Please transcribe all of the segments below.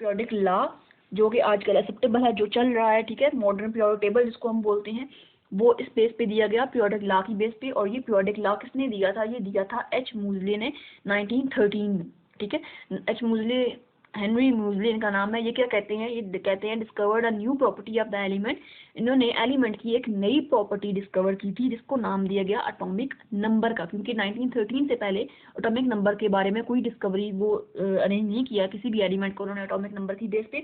Periodic law जो कि आजकल एक्सेप्टेबल है, जो चल रहा है, ठीक है, मॉडर्न पीरियोडिक टेबल जिसको हम बोलते हैं, वो इस बेस पे दिया गया, पीरियोडिक लॉ की बेस पे। और ये पीरियोडिक लॉ किसने दिया था? ये दिया था एच मूजले ने 1913 में, ठीक है। एच मूजले, हेनरी मूजले इनका नाम है। ये क्या कहते हैं? ये कहते हैं discovered a new property of the element. इन्होंने एलिमेंट की एक नई प्रॉपर्टी डिस्कवर की थी जिसको नाम दिया गया एटॉमिक नंबर का, क्योंकि 1913 से पहले एटॉमिक नंबर के बारे में कोई डिस्कवरी वो अरेंज नहीं किया किसी भी एलिमेंट को उन्होंने एटॉमिक नंबर की बेस पे।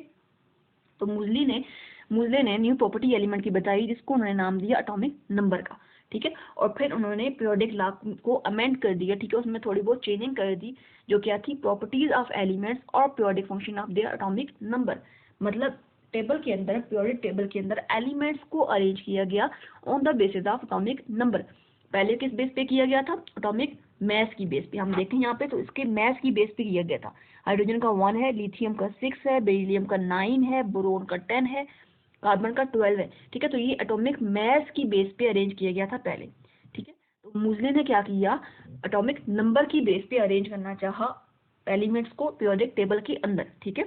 तो मूजले ने न्यू प्रॉपर्टी एलिमेंट की बताई जिसको उन्होंने नाम दिया एटॉमिक नंबर का, ठीक है। और फिर उन्होंने पीरियोडिक लॉ को अमेंड कर दिया, ठीक है, उसमें थोड़ी बहुत चेंजिंग कर दी, जो क्या थी? प्रॉपर्टीज ऑफ एलिमेंट्स और periodic function of their atomic number. मतलब टेबल के अंदर, पीरियोडिक टेबल के अंदर एलिमेंट्स को अरेंज किया गया on the basis of atomic number. पहले किस बेस पे किया गया था? एटॉमिक मास की बेस पे। हम देखें यहाँ पे तो इसके मास की बेस पे किया गया था। हाइड्रोजन का 1 है, लिथियम का 6 है, बेरिलियम का 9 है, बोरोन का 10 है, कार्बन का 12 है, ठीक है। तो ये एटॉमिक मास की बेस पे अरेंज किया गया था पहले, ठीक है। तो मूजले ने क्या किया? एटॉमिक नंबर की बेस पे अरेंज करना चाहा एलिमेंट्स को पीरियोडिक टेबल के अंदर, ठीक है।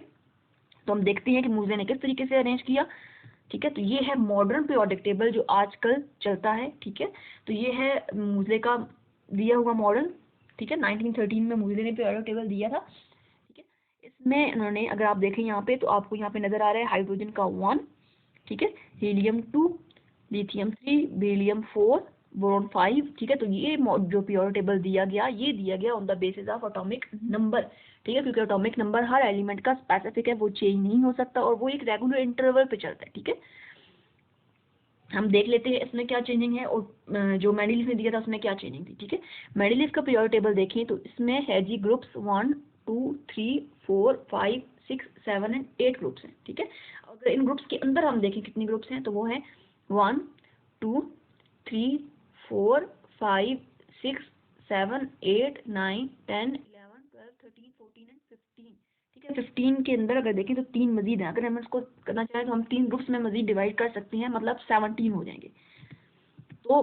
तो हम देखते हैं कि मूजले ने किस तरीके से अरेंज किया, ठीक है। तो ये है मॉडर्न पीरियोडिक टेबल जो आजकल चलता है, ठीक है। तो ये है मूजले का दिया हुआ मॉडल, ठीक है। 1913 में मूजले ने पीरियोडिक टेबल दिया था, ठीक है। इसमें उन्होंने, अगर आप देखें यहाँ पे, तो आपको यहाँ पे नजर आ रहा है हाइड्रोजन का 1, ठीक है, हीलियम 2, लिथियम 3, बेरिलियम 4, बोरॉन 5, ठीक है। तो ये जो पीरियोडिक टेबल दिया गया, ये दिया गया on the basis of atomic number, ठीक है, क्योंकि एटॉमिक नंबर हर एलिमेंट का स्पेसिफिक है, वो चेंज नहीं हो सकता और वो एक रेगुलर इंटरवल पे चलता है, ठीक है। हम देख लेते हैं इसमें क्या चेंजिंग है और जो मेंडलीफ ने दिया था उसमें क्या चेंजिंग थी, ठीक है। मेंडलीफ का पीरियोडिक टेबल देखें तो इसमें है जी ग्रुप्स 1 2 3 4 5 6 7 एंड 8 ग्रुप्स हैं, ठीक है। अगर इन ग्रुप्स के अंदर हम देखें कितनी ग्रुप्स हैं, तो वो है 1 2 3 4 5 6 7 8 9 10 11 12 13 14 एंड 15, ठीक है। 15 के अंदर अगर देखें तो 3 मजीद हैं। अगर हम इसको करना चाहें तो हम 3 ग्रुप्स में मजीद डिवाइड कर सकते हैं, मतलब 17 हो जाएंगे। तो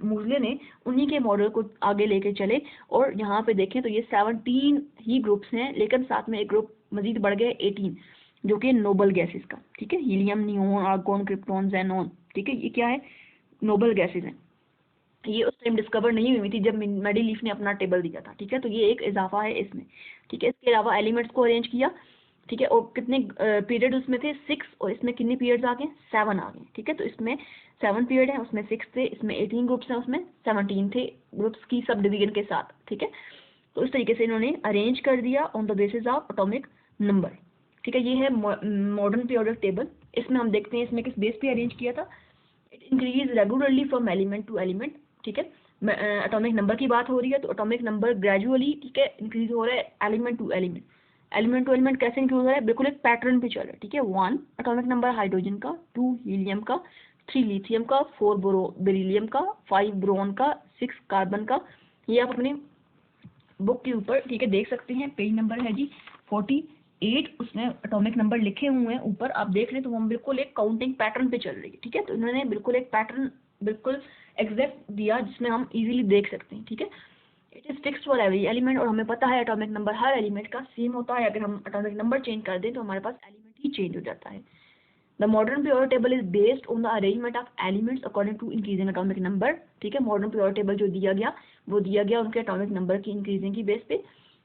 मूजले ने उन्हीं के मॉडल को आगे लेके चले और यहाँ पे देखें तो ये 17 ही ग्रुप्स हैं, लेकिन साथ में एक ग्रुप मजीद बढ़ गए 18, जो कि नोबल गैसेस का, ठीक है। Helium, neon, argon, krypton, xenon, ठीक है। ये क्या है? नोबल गैसेस हैं। ये उस टाइम डिस्कवर नहीं हुई थी जब मेंडलीफ ने अपना टेबल दिया था, ठीक है। तो ये एक इजाफा है इसमें, ठीक है। इसके अलावा एलिमेंट्स को अरेंज किया, ठीक है। और कितने पीरियड उसमें थे? 6, और इसमें कितने पीरियड्स आ गए? 7 आ गए, ठीक है। तो इसमें 7 पीरियड है, उसमें 6 थे, इसमें 18 ग्रुप्स हैं, उसमें 17 थे ग्रुप्स की सब डिवीजन के साथ, ठीक है। तो इस तरीके से इन्होंने अरेंज कर दिया on the basis of atomic number, ठीक है। ये है मॉडर्न पीरियोडिक टेबल। इसमें हम देखते हैं इसमें किस बेस पे अरेंज किया था। It increase regularly from element to element, ठीक है। एटॉमिक नंबर की बात हो रही है तो एटॉमिक नंबर ग्रेजुअली, ठीक है, इंक्रीज हो रहा है element to element. Element to element कैसे इंक्रीज हो रहा है? बिल्कुल एक पैटर्न पे चल रहा है, ठीक है। 1 एटॉमिक नंबर हाइड्रोजन का, 2 हीलियम का, 3 लिथियम का, 4 बेरिलियम का, 5 ब्रोन का, 6 कार्बन का। ये आप अपने बुक के ऊपर, ठीक है, देख सकते हैं। पेज नंबर है जी 48, उसमें एटॉमिक नंबर लिखे हुए हैं ऊपर, आप देख लें तो हम बिल्कुल एक काउंटिंग पैटर्न पे चल रही है, ठीक है। तो इन्होंने बिल्कुल एक पैटर्न बिल्कुल एग्जैक्ट दिया जिसमें हम इजीली देख सकते हैं, ठीक है। It is fixed for every element, और हमें पता है एटॉमिक नंबर हर एलिमेंट का सेम होता है। अगर हम एटॉमिक नंबर चेंज कर दें तो हमारे पास एलिमेंट ही चेंज हो जाता है। The modern periodic table is based on the arrangement of elements according to increasing atomic number, ठीक है। मॉडर्न periodic table जो दिया गया वो दिया गया उनके एटॉमिक नंबर की इंक्रीजिंग की बेस पे।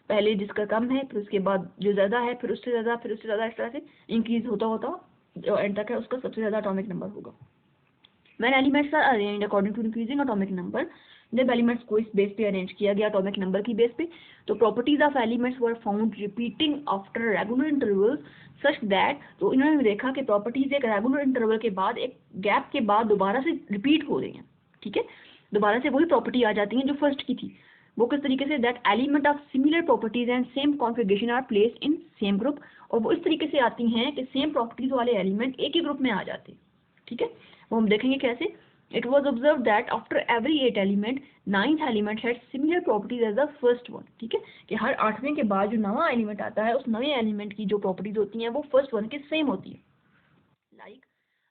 पहले जिसका कम है, फिर उसके बाद जो ज़्यादा है, फिर उससे ज़्यादा, फिर उससे ज़्यादा, इस तरह से इंक्रीज होता होता जो एंड तक है उसका सबसे ज़्यादा एटॉमिक नंबर होगा। When elements are arranged according to increasing atomic number, जब एलिमेंट्स को इस बेस पे अरेंज किया गया एटॉमिक नंबर की बेस पे, तो properties of elements were found repeating after regular intervals such that, तो इन्होंने देखा कि प्रॉपर्टीज एक रेगुलर इंटरवल के बाद, एक गैप के बाद दोबारा से रिपीट हो रही हैं, ठीक है। दोबारा से वही प्रॉपर्टी आ जाती हैं जो फर्स्ट की थी। वो किस तरीके से? That element of similar properties and same configuration are placed in same group, और वो इस तरीके से आती हैं कि सेम प्रॉपर्टीज वाले एलिमेंट एक ही ग्रुप में आ जाते हैं, ठीक है। वो हम देखेंगे कैसे। It was observed that after every 8 element, 9th element had similar properties as the first one, ठीक है। कि हर 8वें के बाद जो नवा एलिमेंट आता है उस नए एलिमेंट की जो प्रॉपर्टीज होती हैं वो फर्स्ट वन के सेम होती है। लाइक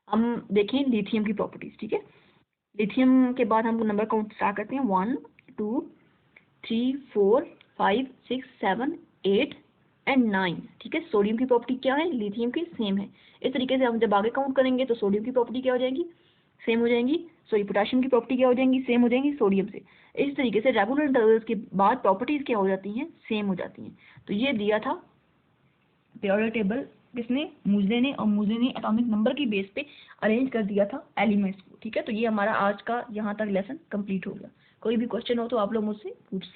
हम देखें लिथियम की प्रॉपर्टीज, ठीक है। लिथियम के बाद हम नंबर काउंट स्टार्ट करते हैं 1 2 3 4 5 6 7 8 एंड 9, ठीक है। सोडियम की प्रॉपर्टी क्या है, लिथियम की सेम है। इस तरीके से हम जब आगे काउंट करेंगे तो सोडियम की प्रॉपर्टी क्या हो जाएगी, सेम हो जाएंगी, सॉरी पोटेशियम की प्रॉपर्टी क्या हो जाएंगी, सेम हो जाएंगी सोडियम से। इस तरीके से रेगुलर इंटरवल्स के बाद प्रॉपर्टीज क्या हो जाती हैं, सेम हो जाती हैं। तो ये दिया था पीरियोडिक टेबल किसने, मूजले ने, और मूजले ने एटॉमिक नंबर की बेस पे अरेंज कर दिया था एलिमेंट्स को, ठीक है। तो ये हमारा आज का यहाँ तक लेसन कंप्लीट हो गया। कोई भी क्वेश्चन हो तो आप लोग मुझसे पूछ